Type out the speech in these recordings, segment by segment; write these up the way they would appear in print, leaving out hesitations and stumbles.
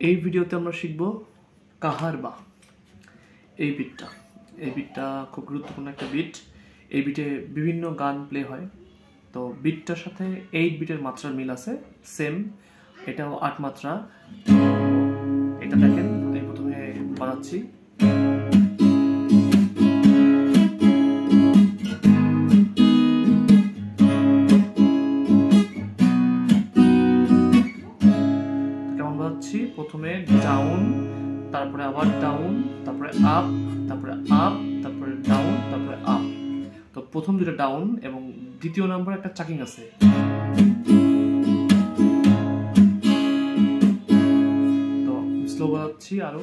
এই ভিডিওতে আমরা শিখব কাহারবা। এই বিটটা খুব গুরুত্বপূর্ণ একটা বিট। এই বিটে বিভিন্ন গান প্লে হয়। তো বিটটার সাথে 8 বিটের মাত্রার মিল আছে, সেম। এটাও 8 মাত্রা। এটা দেখেন, আমি প্রথমে বানাচ্ছি। কেমন বাজাচ্ছি? প্রথমে ডাউন, তারপরে আবার ডাউন, তারপরে আপ, তারপরে আপ, তারপরে ডাউন, তারপরে আপ। তো প্রথম দুটো ডাউন এবং দ্বিতীয় নাম্বার একটা চাকিং আছে। তো স্লো বাজাচ্ছি আরো।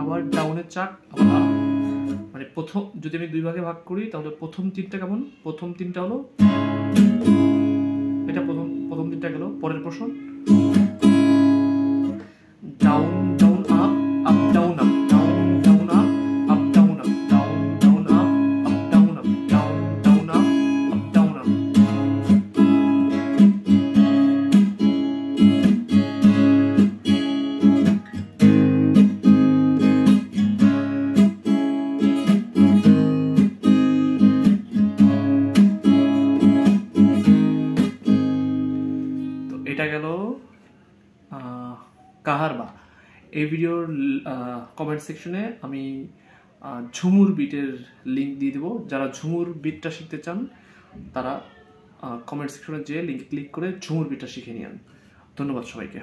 আবার ডাউনের চাক, আবার আপ। মানে প্রথম, যদি আমি দুই ভাগে ভাগ করি তাহলে প্রথম তিনটা কেমন? প্রথম তিনটা হলো এটা, প্রথম তিনটা গেল। পরের portion down down up, up down up, down down up, up down up, down down up, up down up, down down up, up down up. এটা গেল কাহারবা। এই ভিডিওর কমেন্ট সেকশনে আমি ঝুমুর বিটের লিঙ্ক দিয়ে দেবো। যারা ঝুমুর বিটটা শিখতে চান তারা কমেন্ট সেকশনে যেয়ে লিঙ্কে ক্লিক করে ঝুমুর বিটটা শিখে নিন। ধন্যবাদ সবাইকে।